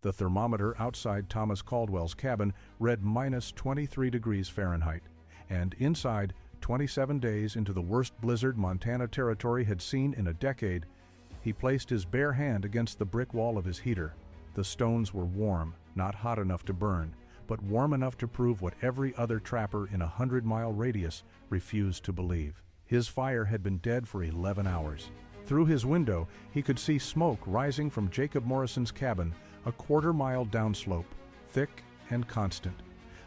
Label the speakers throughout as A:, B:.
A: The thermometer outside Thomas Caldwell's cabin read -23 degrees Fahrenheit, and inside, 27 days into the worst blizzard Montana Territory had seen in a decade, he placed his bare hand against the brick wall of his heater. The stones were warm, not hot enough to burn, but warm enough to prove what every other trapper in a 100-mile radius refused to believe. His fire had been dead for 11 hours. Through his window, he could see smoke rising from Jacob Morrison's cabin, a quarter-mile downslope, thick and constant.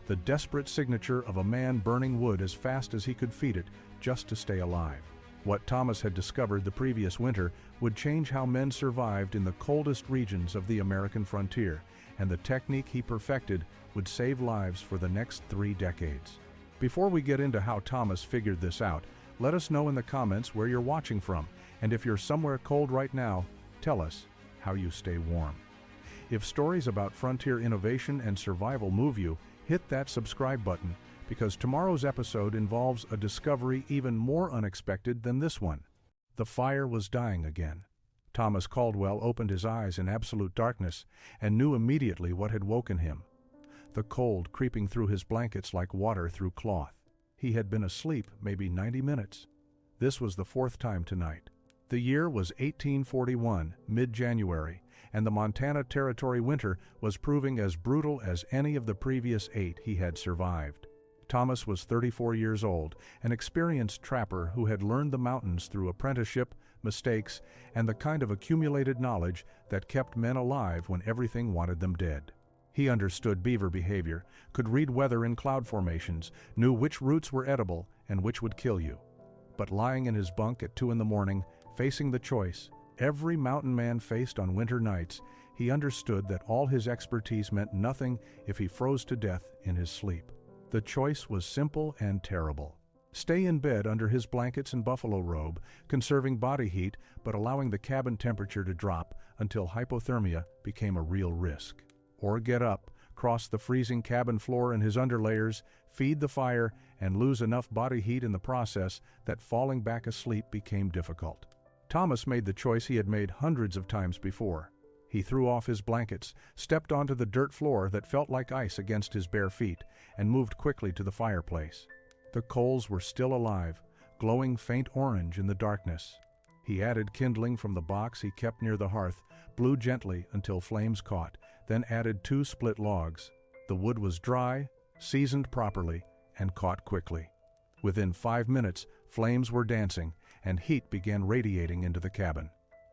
A: The desperate signature of a man burning wood as fast as he could feed it just to stay alive. What Thomas had discovered the previous winter would change how men survived in the coldest regions of the American frontier, and the technique he perfected would save lives for the next 3 decades. Before we get into how Thomas figured this out, let us know in the comments where you're watching from, and if you're somewhere cold right now, tell us how you stay warm. If stories about frontier innovation and survival move you, hit that subscribe button, because tomorrow's episode involves a discovery even more unexpected than this one. The fire was dying again. Thomas Caldwell opened his eyes in absolute darkness and knew immediately what had woken him. The cold creeping through his blankets like water through cloth. He had been asleep maybe 90 minutes. This was the 4th time tonight. The year was 1841, mid-January, and the Montana Territory winter was proving as brutal as any of the previous 8 he had survived. Thomas was 34 years old, an experienced trapper who had learned the mountains through apprenticeship, mistakes, and the kind of accumulated knowledge that kept men alive when everything wanted them dead. He understood beaver behavior, could read weather in cloud formations, knew which roots were edible and which would kill you. But lying in his bunk at 2 in the morning, facing the choice every mountain man faced on winter nights, he understood that all his expertise meant nothing if he froze to death in his sleep. The choice was simple and terrible. Stay in bed under his blankets and buffalo robe, conserving body heat but allowing the cabin temperature to drop until hypothermia became a real risk. Or get up, cross the freezing cabin floor in his underlayers, feed the fire, and lose enough body heat in the process that falling back asleep became difficult. Thomas made the choice he had made hundreds of times before. He threw off his blankets, stepped onto the dirt floor that felt like ice against his bare feet, and moved quickly to the fireplace. The coals were still alive, glowing faint orange in the darkness. He added kindling from the box he kept near the hearth, blew gently until flames caught, then added 2 split logs. The wood was dry, seasoned properly, and caught quickly. Within 5 minutes, flames were dancing, and heat began radiating into the cabin.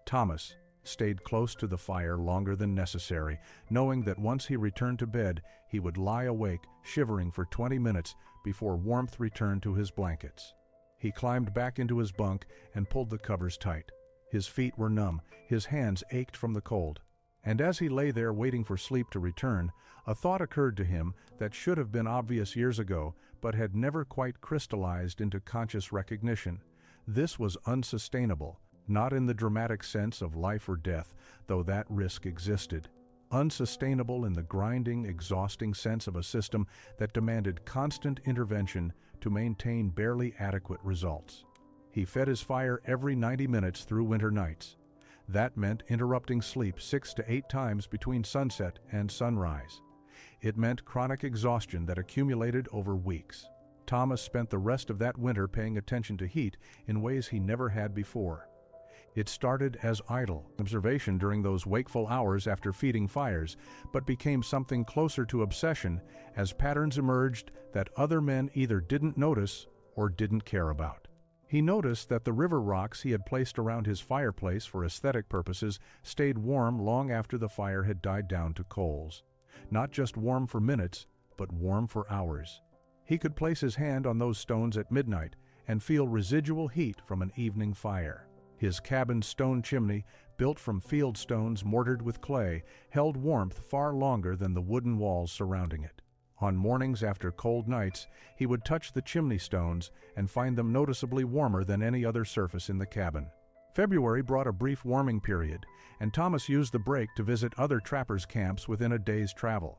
A: Thomas stayed close to the fire longer than necessary, knowing that once he returned to bed, he would lie awake, shivering for 20 minutes before warmth returned to his blankets. He climbed back into his bunk and pulled the covers tight. His feet were numb, his hands ached from the cold. And as he lay there waiting for sleep to return, a thought occurred to him that should have been obvious years ago, but had never quite crystallized into conscious recognition. This was unsustainable, not in the dramatic sense of life or death, though that risk existed. Unsustainable in the grinding, exhausting sense of a system that demanded constant intervention to maintain barely adequate results. He fed his fire every 90 minutes through winter nights. That meant interrupting sleep 6 to 8 times between sunset and sunrise. It meant chronic exhaustion that accumulated over weeks. Thomas spent the rest of that winter paying attention to heat in ways he never had before. It started as idle observation during those wakeful hours after feeding fires, but became something closer to obsession as patterns emerged that other men either didn't notice or didn't care about. He noticed that the river rocks he had placed around his fireplace for aesthetic purposes stayed warm long after the fire had died down to coals. Not just warm for minutes, but warm for hours. He could place his hand on those stones at midnight and feel residual heat from an evening fire. His cabin's stone chimney, built from field stones mortared with clay, held warmth far longer than the wooden walls surrounding it. On mornings after cold nights, he would touch the chimney stones and find them noticeably warmer than any other surface in the cabin. February brought a brief warming period, and Thomas used the break to visit other trappers' camps within a day's travel.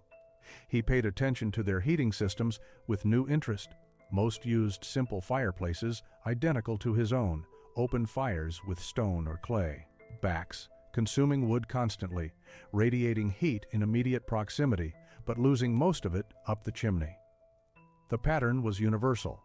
A: He paid attention to their heating systems with new interest. Most used simple fireplaces identical to his own, open fires with stone or clay. Backs, consuming wood constantly, radiating heat in immediate proximity, but losing most of it up the chimney. The pattern was universal: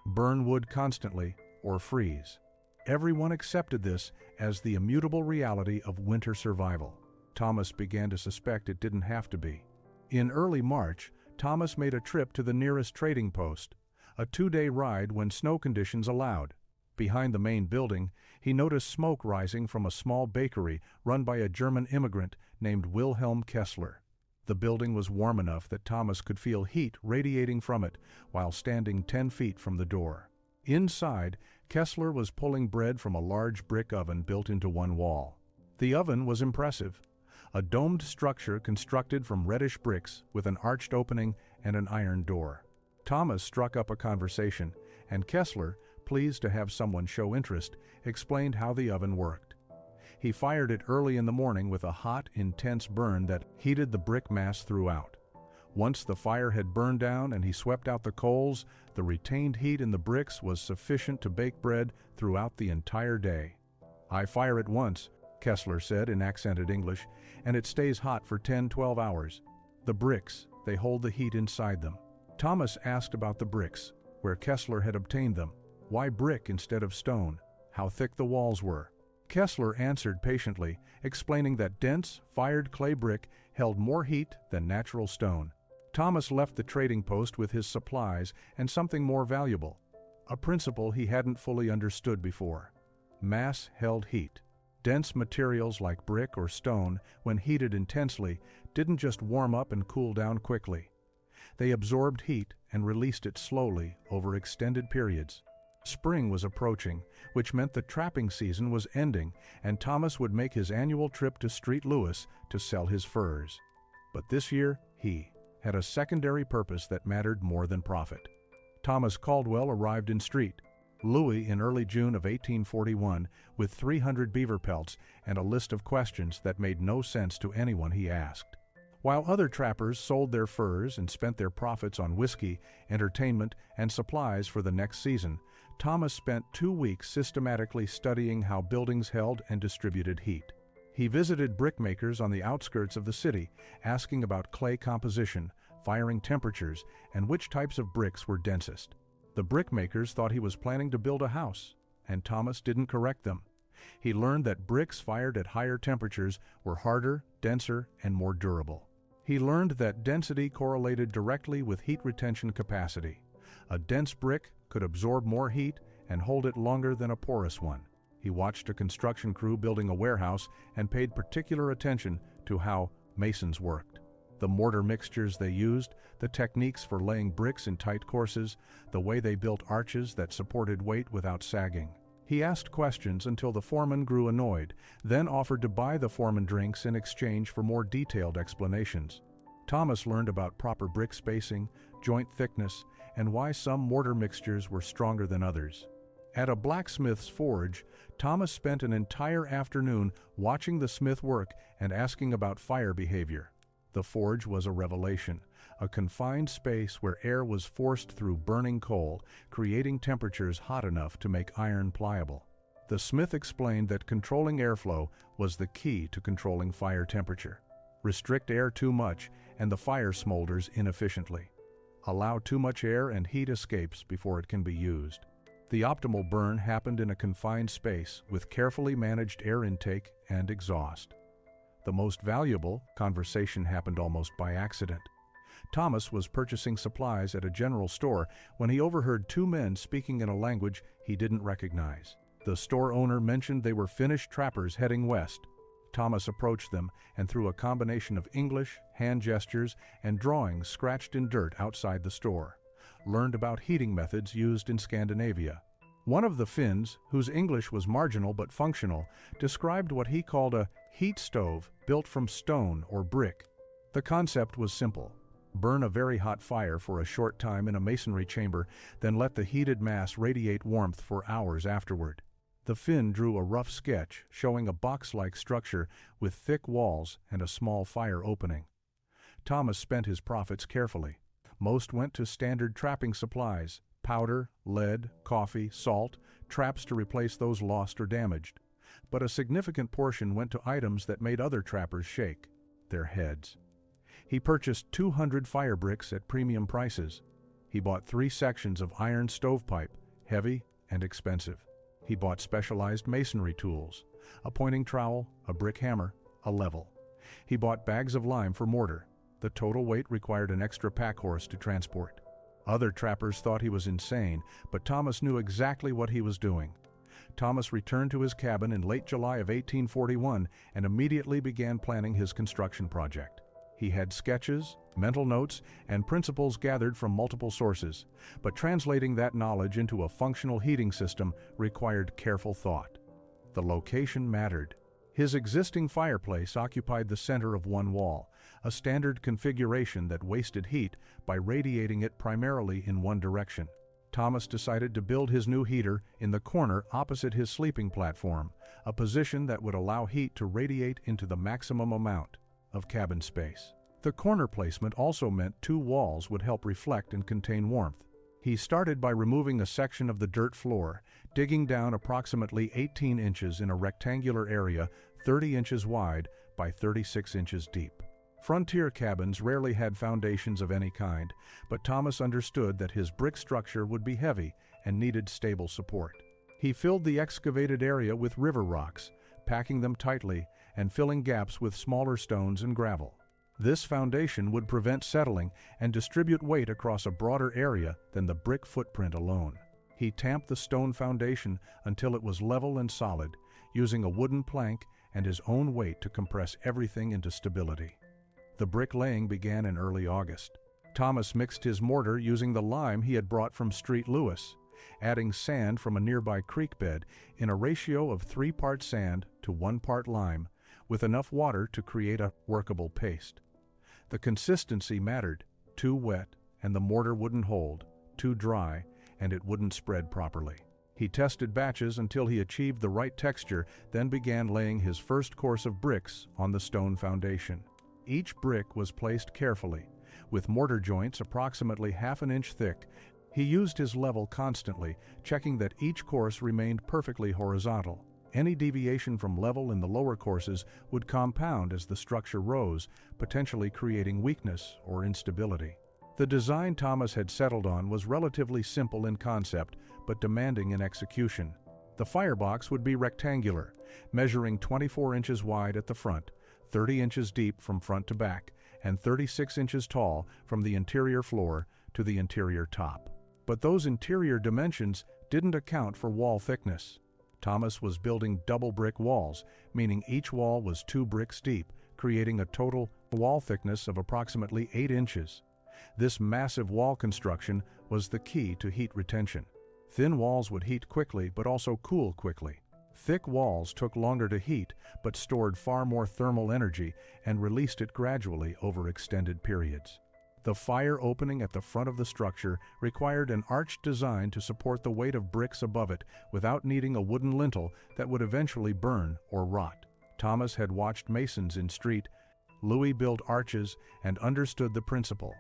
A: burn wood constantly or freeze. Everyone accepted this as the immutable reality of winter survival. Thomas began to suspect it didn't have to be. In early March, Thomas made a trip to the nearest trading post, a 2-day ride when snow conditions allowed. Behind the main building, he noticed smoke rising from a small bakery run by a German immigrant named Wilhelm Kessler. The building was warm enough that Thomas could feel heat radiating from it while standing 10 feet from the door. Inside, Kessler was pulling bread from a large brick oven built into one wall. The oven was impressive: a domed structure constructed from reddish bricks with an arched opening and an iron door. Thomas struck up a conversation, and Kessler, pleased to have someone show interest, explained how the oven worked. He fired it early in the morning with a hot, intense burn that heated the brick mass throughout. Once the fire had burned down and he swept out the coals, the retained heat in the bricks was sufficient to bake bread throughout the entire day. "I fire it once," Kessler said in accented English, "and it stays hot for 10-12 hours. The bricks, they hold the heat inside them." Thomas asked about the bricks, where Kessler had obtained them. Why brick instead of stone? How thick the walls were? Kessler answered patiently, explaining that dense, fired clay brick held more heat than natural stone. Thomas left the trading post with his supplies and something more valuable, a principle he hadn't fully understood before. Mass held heat. Dense materials like brick or stone, when heated intensely, didn't just warm up and cool down quickly. They absorbed heat and released it slowly over extended periods. Spring was approaching, which meant the trapping season was ending, and Thomas would make his annual trip to St. Louis to sell his furs. But this year, he had a secondary purpose that mattered more than profit. Thomas Caldwell arrived in St. Louis in early June of 1841 with 300 beaver pelts and a list of questions that made no sense to anyone he asked. While other trappers sold their furs and spent their profits on whiskey, entertainment, and supplies for the next season, Thomas spent 2 weeks systematically studying how buildings held and distributed heat. He visited brickmakers on the outskirts of the city, asking about clay composition, firing temperatures, and which types of bricks were densest. The brickmakers thought he was planning to build a house, and Thomas didn't correct them. He learned that bricks fired at higher temperatures were harder, denser, and more durable. He learned that density correlated directly with heat retention capacity. A dense brick could absorb more heat and hold it longer than a porous one. He watched a construction crew building a warehouse and paid particular attention to how masons worked. The mortar mixtures they used, the techniques for laying bricks in tight courses, the way they built arches that supported weight without sagging. He asked questions until the foreman grew annoyed, then offered to buy the foreman drinks in exchange for more detailed explanations. Thomas learned about proper brick spacing, joint thickness, and why some mortar mixtures were stronger than others. At a blacksmith's forge, Thomas spent an entire afternoon watching the smith work and asking about fire behavior. The forge was a revelation, a confined space where air was forced through burning coal, creating temperatures hot enough to make iron pliable. The smith explained that controlling airflow was the key to controlling fire temperature. Restrict air too much, and the fire smolders inefficiently. Allow too much air and heat escapes before it can be used. The optimal burn happened in a confined space with carefully managed air intake and exhaust. The most valuable conversation happened almost by accident. Thomas was purchasing supplies at a general store when he overheard 2 men speaking in a language he didn't recognize. The store owner mentioned they were Finnish trappers heading west. Thomas approached them and through a combination of English, hand gestures, and drawings scratched in dirt outside the store, learned about heating methods used in Scandinavia. One of the Finns, whose English was marginal but functional, described what he called a heat stove built from stone or brick. The concept was simple: burn a very hot fire for a short time in a masonry chamber, then let the heated mass radiate warmth for hours afterward. The Finn drew a rough sketch showing a box-like structure with thick walls and a small fire opening. Thomas spent his profits carefully. Most went to standard trapping supplies: powder, lead, coffee, salt, traps to replace those lost or damaged. but a significant portion went to items that made other trappers shake: their heads. He purchased 200 fire bricks at premium prices. He bought 3 sections of iron stovepipe, heavy and expensive. He bought specialized masonry tools: a pointing trowel, a brick hammer, a level. He bought bags of lime for mortar. The total weight required an extra pack horse to transport. Other trappers thought he was insane, but Thomas knew exactly what he was doing. Thomas returned to his cabin in late July of 1841 and immediately began planning his construction project. He had sketches, mental notes, and principles gathered from multiple sources, but translating that knowledge into a functional heating system required careful thought. The location mattered. His existing fireplace occupied the center of one wall, a standard configuration that wasted heat by radiating it primarily in one direction. Thomas decided to build his new heater in the corner opposite his sleeping platform, a position that would allow heat to radiate into the maximum amount of cabin space. The corner placement also meant 2 walls would help reflect and contain warmth. He started by removing a section of the dirt floor, digging down approximately 18 inches in a rectangular area 30 inches wide by 36 inches deep. Frontier cabins rarely had foundations of any kind, but Thomas understood that his brick structure would be heavy and needed stable support. He filled the excavated area with river rocks, packing them tightly and filling gaps with smaller stones and gravel. This foundation would prevent settling and distribute weight across a broader area than the brick footprint alone. He tamped the stone foundation until it was level and solid, using a wooden plank and his own weight to compress everything into stability. The bricklaying began in early August. Thomas mixed his mortar using the lime he had brought from Street Lewis, adding sand from a nearby creek bed in a ratio of 3 parts sand to 1 part lime, with enough water to create a workable paste. The consistency mattered. Too wet, and the mortar wouldn't hold; too dry, and it wouldn't spread properly. He tested batches until he achieved the right texture, then began laying his first course of bricks on the stone foundation. Each brick was placed carefully, with mortar joints approximately ½ an inch thick. He used his level constantly, checking that each course remained perfectly horizontal. Any deviation from level in the lower courses would compound as the structure rose, potentially creating weakness or instability. The design Thomas had settled on was relatively simple in concept, but demanding in execution. The firebox would be rectangular, measuring 24 inches wide at the front, 30 inches deep from front to back, and 36 inches tall from the interior floor to the interior top. But those interior dimensions didn't account for wall thickness. Thomas was building double brick walls, meaning each wall was 2 bricks deep, creating a total wall thickness of approximately 8 inches. This massive wall construction was the key to heat retention. Thin walls would heat quickly but also cool quickly. Thick walls took longer to heat but stored far more thermal energy and released it gradually over extended periods. The fire opening at the front of the structure required an arched design to support the weight of bricks above it without needing a wooden lintel that would eventually burn or rot. Thomas had watched masons in Street Louis build arches and understood the principle.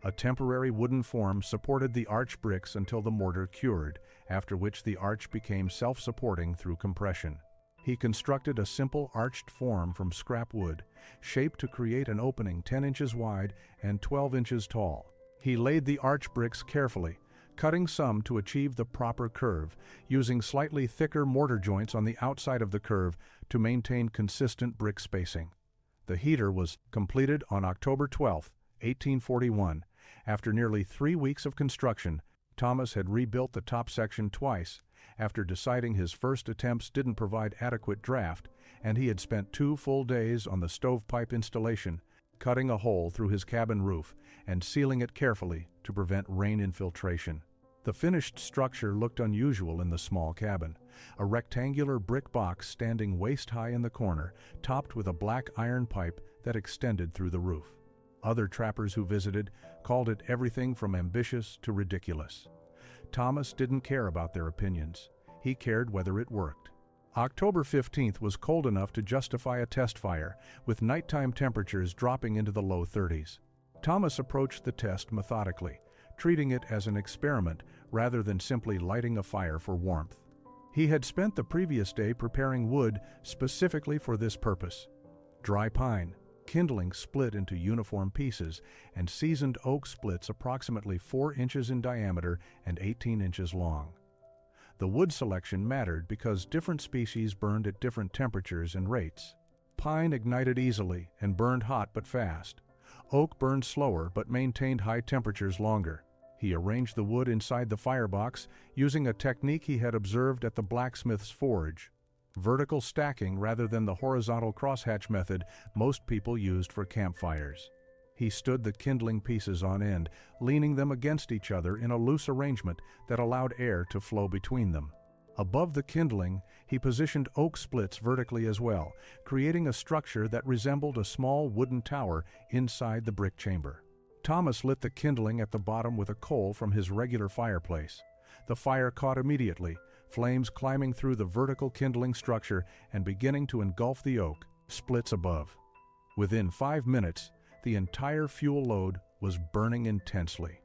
A: A temporary wooden form supported the arch bricks until the mortar cured, after which the arch became self-supporting through compression. He constructed a simple arched form from scrap wood, shaped to create an opening 10 inches wide and 12 inches tall. He laid the arch bricks carefully, cutting some to achieve the proper curve, using slightly thicker mortar joints on the outside of the curve to maintain consistent brick spacing. The heater was completed on October 12, 1841. After nearly 3 weeks of construction, Thomas had rebuilt the top section twice, after deciding his first attempts didn't provide adequate draft, and he had spent 2 full days on the stovepipe installation, cutting a hole through his cabin roof and sealing it carefully to prevent rain infiltration. The finished structure looked unusual in the small cabin, a rectangular brick box standing waist-high in the corner, topped with a black iron pipe that extended through the roof. Other trappers who visited called it everything from ambitious to ridiculous. Thomas didn't care about their opinions. He cared whether it worked. October 15th was cold enough to justify a test fire, with nighttime temperatures dropping into the low 30s. Thomas approached the test methodically, treating it as an experiment rather than simply lighting a fire for warmth. He had spent the previous day preparing wood specifically for this purpose. Dry pine, kindling split into uniform pieces, and seasoned oak splits approximately 4 inches in diameter and 18 inches long. The wood selection mattered because different species burned at different temperatures and rates. Pine ignited easily and burned hot but fast. Oak burned slower but maintained high temperatures longer. He arranged the wood inside the firebox using a technique he had observed at the blacksmith's forge. Vertical stacking rather than the horizontal crosshatch method most people used for campfires. He stood the kindling pieces on end, leaning them against each other in a loose arrangement that allowed air to flow between them. Above the kindling, he positioned oak splits vertically as well, creating a structure that resembled a small wooden tower inside the brick chamber. Thomas lit the kindling at the bottom with a coal from his regular fireplace. The fire caught immediately, flames climbing through the vertical kindling structure and beginning to engulf the oak splits above. Within 5 minutes, the entire fuel load was burning intensely.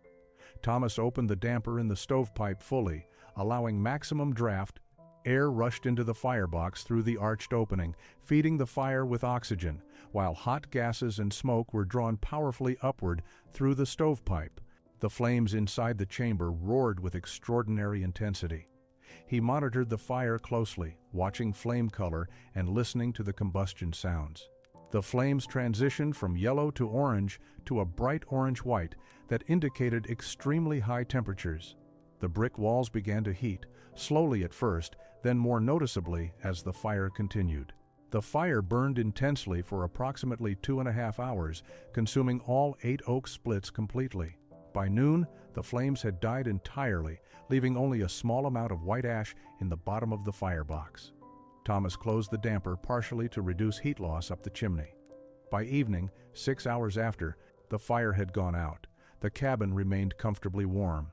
A: Thomas opened the damper in the stovepipe fully, allowing maximum draft. Air rushed into the firebox through the arched opening, feeding the fire with oxygen, while hot gases and smoke were drawn powerfully upward through the stovepipe. The flames inside the chamber roared with extraordinary intensity. He monitored the fire closely, watching flame color and listening to the combustion sounds. The flames transitioned from yellow to orange to a bright orange-white that indicated extremely high temperatures. The brick walls began to heat, slowly at first, then more noticeably as the fire continued. The fire burned intensely for approximately 2.5 hours, consuming all 8 oak splits completely. By noon, the flames had died entirely, leaving only a small amount of white ash in the bottom of the firebox. Thomas closed the damper partially to reduce heat loss up the chimney. By evening, 6 hours after, the fire had gone out. The cabin remained comfortably warm.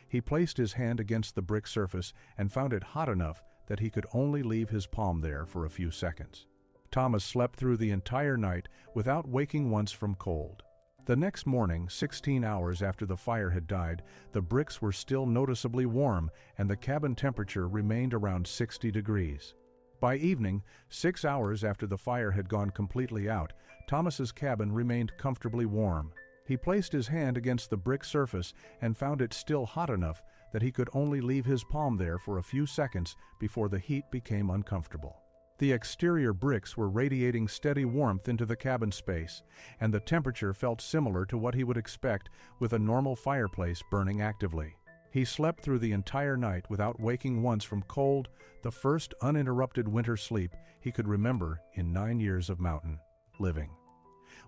A: He placed his hand against the brick surface and found it hot enough that he could only leave his palm there for a few seconds. Thomas slept through the entire night without waking once from cold. The next morning, 16 hours after the fire had died, the bricks were still noticeably warm and the cabin temperature remained around 60 degrees. By evening, 6 hours after the fire had gone completely out, Thomas's cabin remained comfortably warm. He placed his hand against the brick surface and found it still hot enough that he could only leave his palm there for a few seconds before the heat became uncomfortable. The exterior bricks were radiating steady warmth into the cabin space, and the temperature felt similar to what he would expect with a normal fireplace burning actively. He slept through the entire night without waking once from cold, the first uninterrupted winter sleep he could remember in 9 years of mountain living.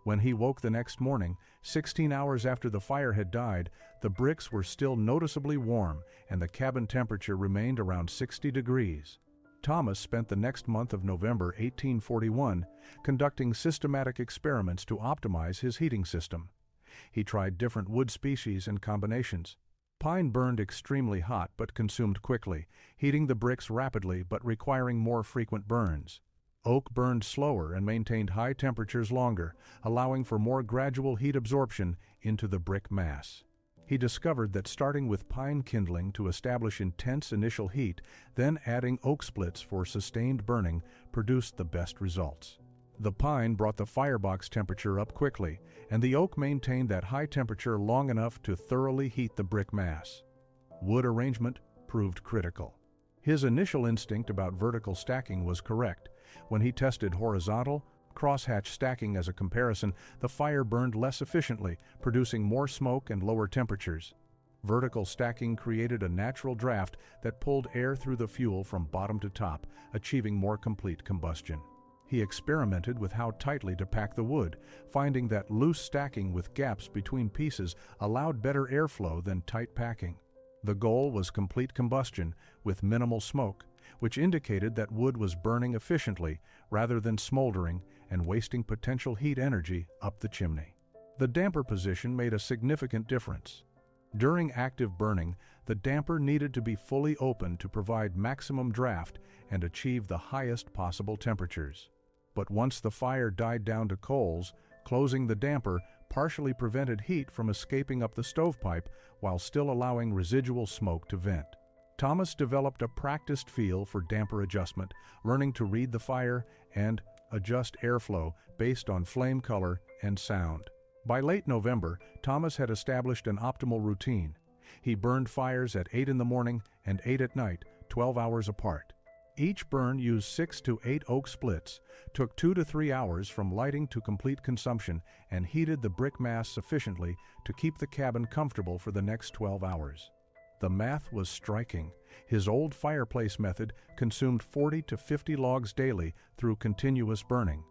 A: When he woke the next morning, 16 hours after the fire had died, the bricks were still noticeably warm and the cabin temperature remained around 60 degrees. Thomas spent the next month of November 1841 conducting systematic experiments to optimize his heating system. He tried different wood species and combinations. Pine burned extremely hot but consumed quickly, heating the bricks rapidly but requiring more frequent burns. Oak burned slower and maintained high temperatures longer, allowing for more gradual heat absorption into the brick mass. He discovered that starting with pine kindling to establish intense initial heat, then adding oak splits for sustained burning, produced the best results. The pine brought the firebox temperature up quickly, and the oak maintained that high temperature long enough to thoroughly heat the brick mass. Wood arrangement proved critical. His initial instinct about vertical stacking was correct. When he tested horizontal, crosshatch stacking as a comparison, the fire burned less efficiently, producing more smoke and lower temperatures. Vertical stacking created a natural draft that pulled air through the fuel from bottom to top, achieving more complete combustion. He experimented with how tightly to pack the wood, finding that loose stacking with gaps between pieces allowed better airflow than tight packing. The goal was complete combustion with minimal smoke, which indicated that wood was burning efficiently rather than smoldering and wasting potential heat energy up the chimney. The damper position made a significant difference. During active burning, the damper needed to be fully open to provide maximum draft and achieve the highest possible temperatures. But once the fire died down to coals, closing the damper partially prevented heat from escaping up the stovepipe while still allowing residual smoke to vent. Thomas developed a practiced feel for damper adjustment, learning to read the fire and adjust airflow based on flame color and sound. By late November, Thomas had established an optimal routine. He burned fires at 8 in the morning and 8 at night, 12 hours apart. Each burn used 6 to 8 oak splits, took 2 to 3 hours from lighting to complete consumption, and heated the brick mass sufficiently to keep the cabin comfortable for the next 12 hours. The math was striking. His old fireplace method consumed 40 to 50 logs daily through continuous burning.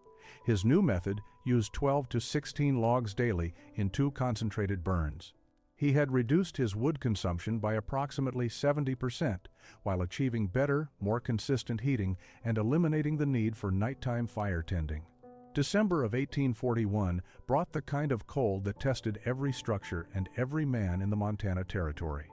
A: His new method used 12 to 16 logs daily in 2 concentrated burns. He had reduced his wood consumption by approximately 70%, while achieving better, more consistent heating and eliminating the need for nighttime fire tending. December of 1841 brought the kind of cold that tested every structure and every man in the Montana Territory.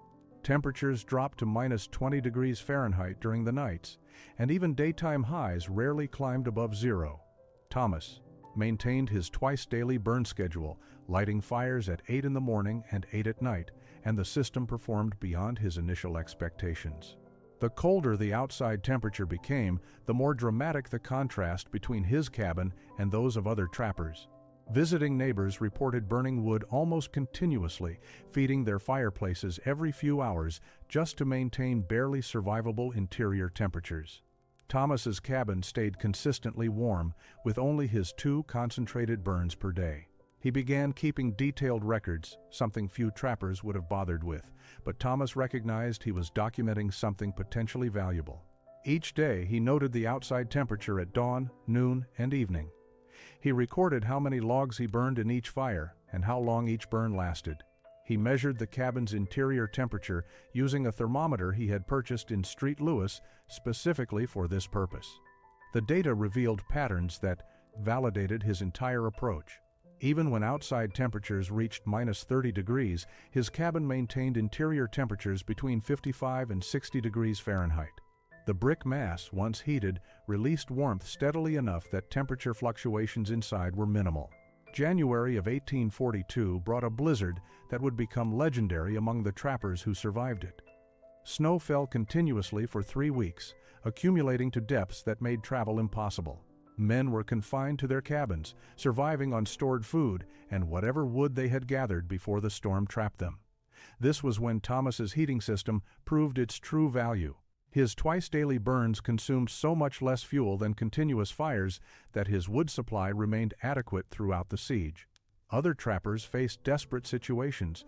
A: Temperatures dropped to minus 20 degrees Fahrenheit during the nights, and even daytime highs rarely climbed above zero. Thomas maintained his twice-daily burn schedule, lighting fires at 8 in the morning and 8 at night, and the system performed beyond his initial expectations. The colder the outside temperature became, the more dramatic the contrast between his cabin and those of other trappers. Visiting neighbors reported burning wood almost continuously, feeding their fireplaces every few hours just to maintain barely survivable interior temperatures. Thomas's cabin stayed consistently warm, with only his 2 concentrated burns per day. He began keeping detailed records, something few trappers would have bothered with, but Thomas recognized he was documenting something potentially valuable. Each day he noted the outside temperature at dawn, noon, and evening. He recorded how many logs he burned in each fire and how long each burn lasted. He measured the cabin's interior temperature using a thermometer he had purchased in St. Louis specifically for this purpose. The data revealed patterns that validated his entire approach. Even when outside temperatures reached minus 30 degrees, his cabin maintained interior temperatures between 55 and 60 degrees Fahrenheit. The brick mass, once heated, released warmth steadily enough that temperature fluctuations inside were minimal. January of 1842 brought a blizzard that would become legendary among the trappers who survived it. Snow fell continuously for 3 weeks, accumulating to depths that made travel impossible. Men were confined to their cabins, surviving on stored food and whatever wood they had gathered before the storm trapped them. This was when Thomas's heating system proved its true value. His twice-daily burns consumed so much less fuel than continuous fires that his wood supply remained adequate throughout the siege. Other trappers faced desperate situations.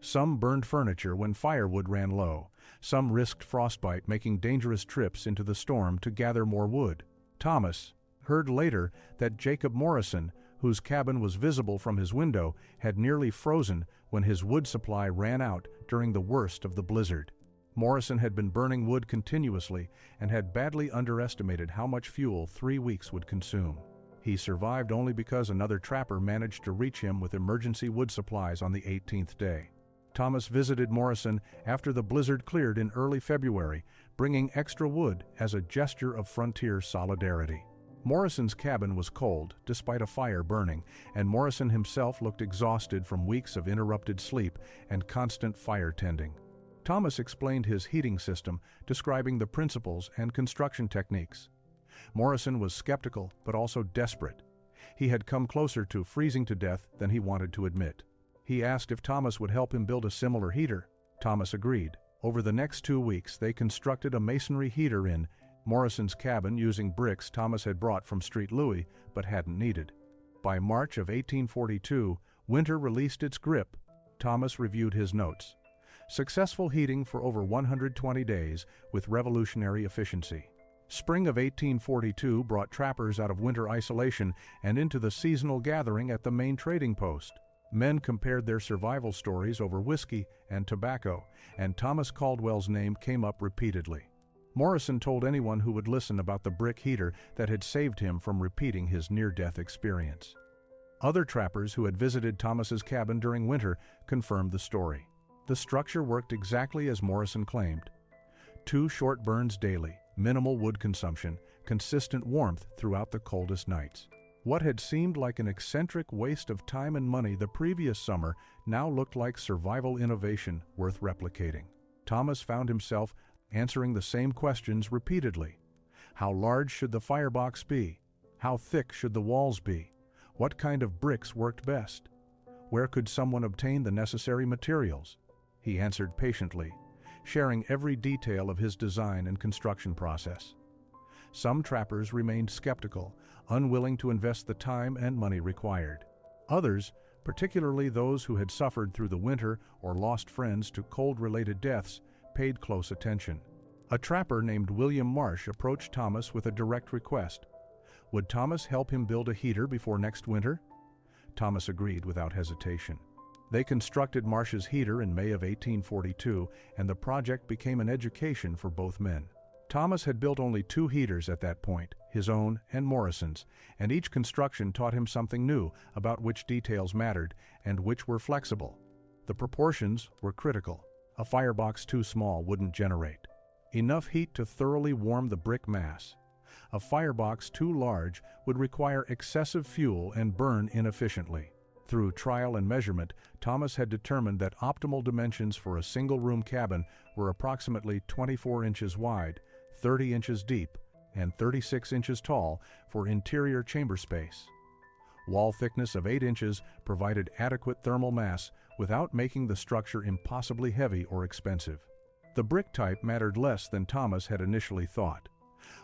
A: Some burned furniture when firewood ran low. Some risked frostbite, making dangerous trips into the storm to gather more wood. Thomas heard later that Jacob Morrison, whose cabin was visible from his window, had nearly frozen when his wood supply ran out during the worst of the blizzard. Morrison had been burning wood continuously and had badly underestimated how much fuel 3 weeks would consume. He survived only because another trapper managed to reach him with emergency wood supplies on the 18th day. Thomas visited Morrison after the blizzard cleared in early February, bringing extra wood as a gesture of frontier solidarity. Morrison's cabin was cold, despite a fire burning, and Morrison himself looked exhausted from weeks of interrupted sleep and constant fire tending. Thomas explained his heating system, describing the principles and construction techniques. Morrison was skeptical, but also desperate. He had come closer to freezing to death than he wanted to admit. He asked if Thomas would help him build a similar heater. Thomas agreed. Over the next 2 weeks, they constructed a masonry heater in Morrison's cabin using bricks Thomas had brought from St. Louis but hadn't needed. By March of 1842, winter released its grip. Thomas reviewed his notes. Successful heating for over 120 days with revolutionary efficiency. Spring of 1842 brought trappers out of winter isolation and into the seasonal gathering at the main trading post. Men compared their survival stories over whiskey and tobacco, and Thomas Caldwell's name came up repeatedly. Morrison told anyone who would listen about the brick heater that had saved him from repeating his near-death experience. Other trappers who had visited Thomas's cabin during winter confirmed the story. The structure worked exactly as Morrison claimed. 2 short burns daily, minimal wood consumption, consistent warmth throughout the coldest nights. What had seemed like an eccentric waste of time and money the previous summer now looked like survival innovation worth replicating. Thomas found himself answering the same questions repeatedly. How large should the firebox be? How thick should the walls be? What kind of bricks worked best? Where could someone obtain the necessary materials? He answered patiently, sharing every detail of his design and construction process. Some trappers remained skeptical, unwilling to invest the time and money required. Others, particularly those who had suffered through the winter or lost friends to cold-related deaths, paid close attention. A trapper named William Marsh approached Thomas with a direct request. Would Thomas help him build a heater before next winter? Thomas agreed without hesitation. They constructed Marsh's heater in May of 1842, and the project became an education for both men. Thomas had built only 2 heaters at that point, his own and Morrison's, and each construction taught him something new about which details mattered and which were flexible. The proportions were critical. A firebox too small wouldn't generate enough heat to thoroughly warm the brick mass. A firebox too large would require excessive fuel and burn inefficiently. Through trial and measurement, Thomas had determined that optimal dimensions for a single-room cabin were approximately 24 inches wide, 30 inches deep, and 36 inches tall for interior chamber space. Wall thickness of 8 inches provided adequate thermal mass without making the structure impossibly heavy or expensive. The brick type mattered less than Thomas had initially thought.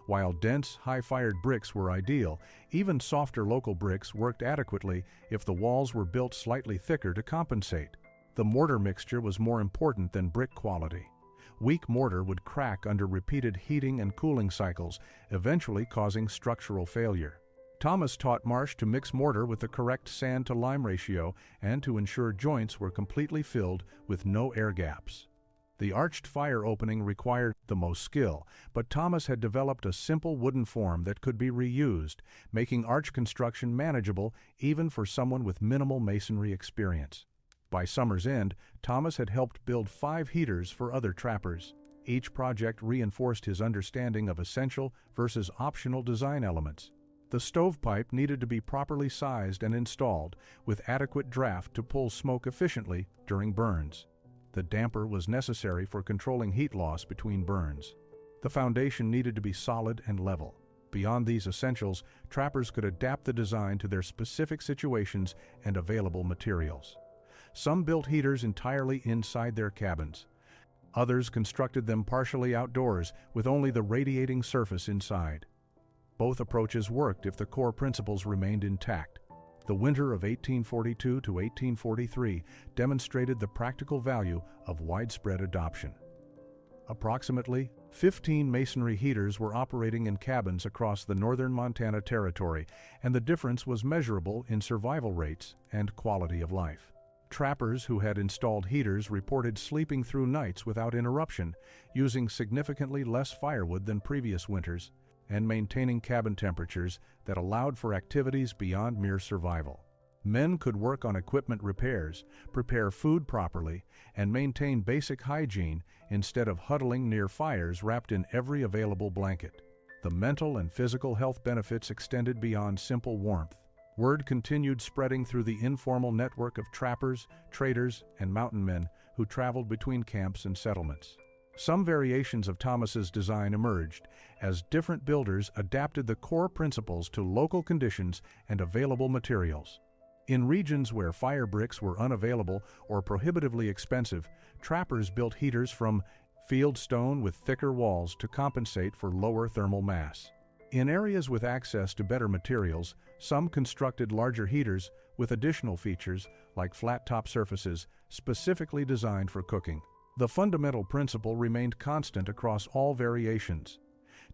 A: While dense, high-fired bricks were ideal, even softer local bricks worked adequately if the walls were built slightly thicker to compensate. The mortar mixture was more important than brick quality. Weak mortar would crack under repeated heating and cooling cycles, eventually causing structural failure. Thomas taught Marsh to mix mortar with the correct sand-to-lime ratio and to ensure joints were completely filled with no air gaps. The arched fire opening required the most skill, but Thomas had developed a simple wooden form that could be reused, making arch construction manageable even for someone with minimal masonry experience. By summer's end, Thomas had helped build 5 heaters for other trappers. Each project reinforced his understanding of essential versus optional design elements. The stovepipe needed to be properly sized and installed, with adequate draft to pull smoke efficiently during burns. The damper was necessary for controlling heat loss between burns. The foundation needed to be solid and level. Beyond these essentials, trappers could adapt the design to their specific situations and available materials. Some built heaters entirely inside their cabins. Others constructed them partially outdoors, with only the radiating surface inside. Both approaches worked if the core principles remained intact. The winter of 1842 to 1843 demonstrated the practical value of widespread adoption. Approximately 15 masonry heaters were operating in cabins across the northern Montana Territory, and the difference was measurable in survival rates and quality of life. Trappers who had installed heaters reported sleeping through nights without interruption, using significantly less firewood than previous winters, and maintaining cabin temperatures that allowed for activities beyond mere survival. Men could work on equipment repairs, prepare food properly, and maintain basic hygiene instead of huddling near fires wrapped in every available blanket. The mental and physical health benefits extended beyond simple warmth. Word continued spreading through the informal network of trappers, traders, and mountain men who traveled between camps and settlements. Some variations of Thomas's design emerged as different builders adapted the core principles to local conditions and available materials. In regions where fire bricks were unavailable or prohibitively expensive, trappers built heaters from field stone with thicker walls to compensate for lower thermal mass. In areas with access to better materials, some constructed larger heaters with additional features like flat-top surfaces specifically designed for cooking. The fundamental principle remained constant across all variations.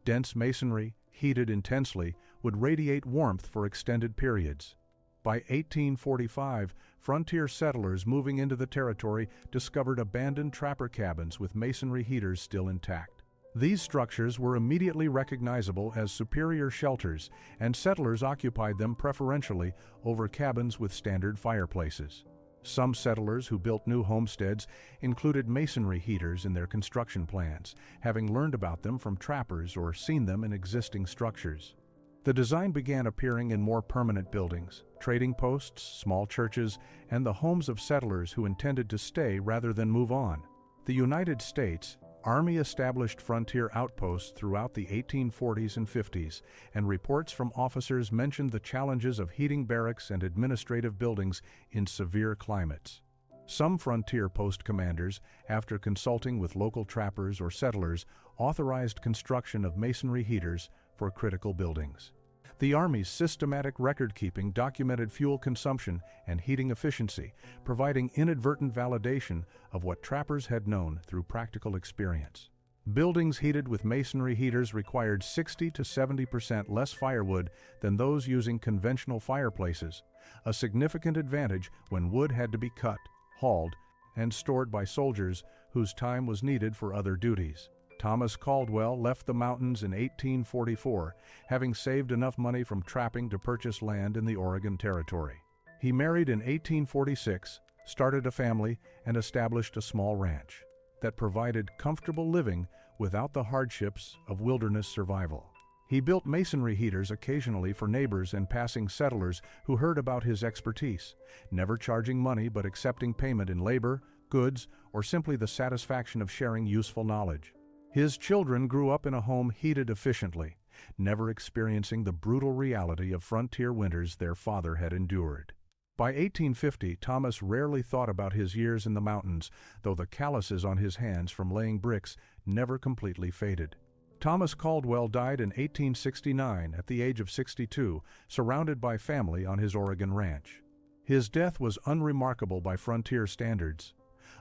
A: Dense masonry, heated intensely, would radiate warmth for extended periods. By 1845, frontier settlers moving into the territory discovered abandoned trapper cabins with masonry heaters still intact. These structures were immediately recognizable as superior shelters, and settlers occupied them preferentially over cabins with standard fireplaces. Some settlers who built new homesteads included masonry heaters in their construction plans, having learned about them from trappers or seen them in existing structures. The design began appearing in more permanent buildings, trading posts, small churches, and the homes of settlers who intended to stay rather than move on. The United States, Army established frontier outposts throughout the 1840s and 50s, and reports from officers mentioned the challenges of heating barracks and administrative buildings in severe climates. Some frontier post commanders, after consulting with local trappers or settlers, authorized construction of masonry heaters for critical buildings. The Army's systematic record-keeping documented fuel consumption and heating efficiency, providing inadvertent validation of what trappers had known through practical experience. Buildings heated with masonry heaters required 60 to 70% less firewood than those using conventional fireplaces, a significant advantage when wood had to be cut, hauled, and stored by soldiers whose time was needed for other duties. Thomas Caldwell left the mountains in 1844, having saved enough money from trapping to purchase land in the Oregon Territory. He married in 1846, started a family, and established a small ranch that provided comfortable living without the hardships of wilderness survival. He built masonry heaters occasionally for neighbors and passing settlers who heard about his expertise, never charging money but accepting payment in labor, goods, or simply the satisfaction of sharing useful knowledge. His children grew up in a home heated efficiently, never experiencing the brutal reality of frontier winters their father had endured. By 1850, Thomas rarely thought about his years in the mountains, though the calluses on his hands from laying bricks never completely faded. Thomas Caldwell died in 1869 at the age of 62, surrounded by family on his Oregon ranch. His death was unremarkable by frontier standards.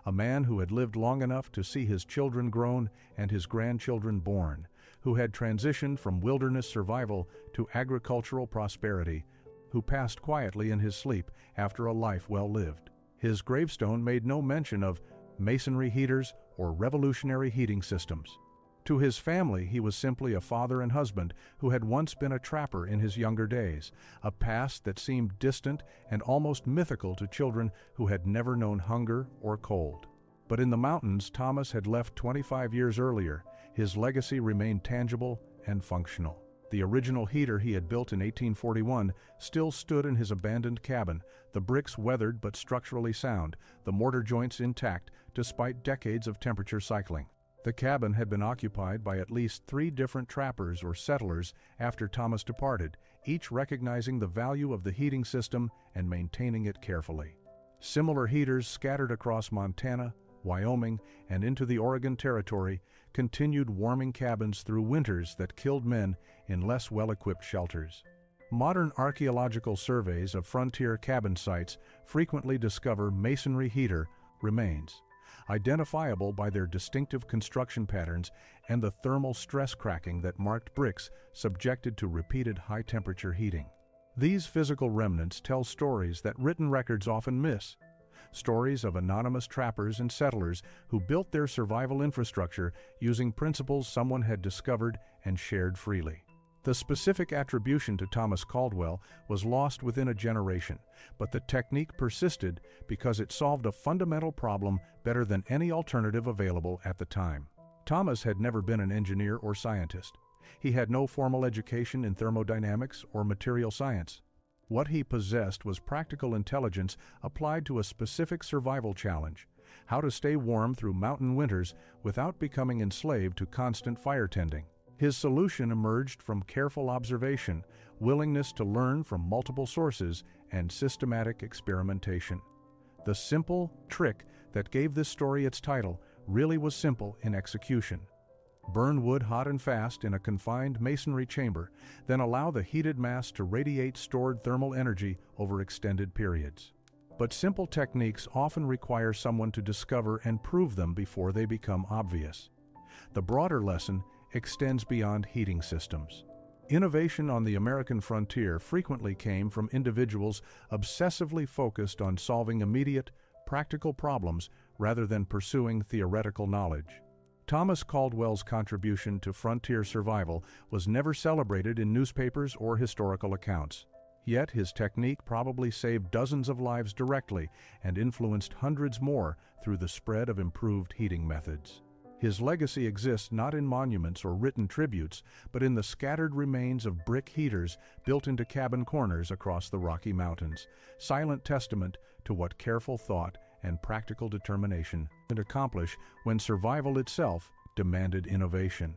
A: A man who had lived long enough to see his children grown and his grandchildren born, who had transitioned from wilderness survival to agricultural prosperity, who passed quietly in his sleep after a life well lived. His gravestone made no mention of masonry heaters or revolutionary heating systems. To his family, he was simply a father and husband who had once been a trapper in his younger days, a past that seemed distant and almost mythical to children who had never known hunger or cold. But in the mountains Thomas had left 25 years earlier, his legacy remained tangible and functional. The original heater he had built in 1841 still stood in his abandoned cabin, the bricks weathered but structurally sound, the mortar joints intact despite decades of temperature cycling. The cabin had been occupied by at least 3 different trappers or settlers after Thomas departed, each recognizing the value of the heating system and maintaining it carefully. Similar heaters scattered across Montana, Wyoming, and into the Oregon Territory continued warming cabins through winters that killed men in less well-equipped shelters. Modern archaeological surveys of frontier cabin sites frequently discover masonry heater remains, identifiable by their distinctive construction patterns and the thermal stress cracking that marked bricks subjected to repeated high-temperature heating. These physical remnants tell stories that written records often miss, stories of anonymous trappers and settlers who built their survival infrastructure using principles someone had discovered and shared freely. The specific attribution to Thomas Caldwell was lost within a generation, but the technique persisted because it solved a fundamental problem better than any alternative available at the time. Thomas had never been an engineer or scientist. He had no formal education in thermodynamics or material science. What he possessed was practical intelligence applied to a specific survival challenge: how to stay warm through mountain winters without becoming enslaved to constant fire tending. His solution emerged from careful observation, willingness to learn from multiple sources, and systematic experimentation. The simple trick that gave this story its title really was simple in execution. Burn wood hot and fast in a confined masonry chamber, then allow the heated mass to radiate stored thermal energy over extended periods. But simple techniques often require someone to discover and prove them before they become obvious. The broader lesson extends beyond heating systems. Innovation on the American frontier frequently came from individuals obsessively focused on solving immediate, practical problems rather than pursuing theoretical knowledge. Thomas Caldwell's contribution to frontier survival was never celebrated in newspapers or historical accounts. Yet his technique probably saved dozens of lives directly and influenced hundreds more through the spread of improved heating methods. His legacy exists not in monuments or written tributes, but in the scattered remains of brick heaters built into cabin corners across the Rocky Mountains, silent testament to what careful thought and practical determination could accomplish when survival itself demanded innovation.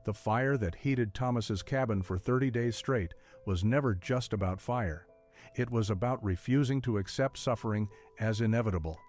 A: The fire that heated Thomas's cabin for 30 days straight was never just about fire. It was about refusing to accept suffering as inevitable.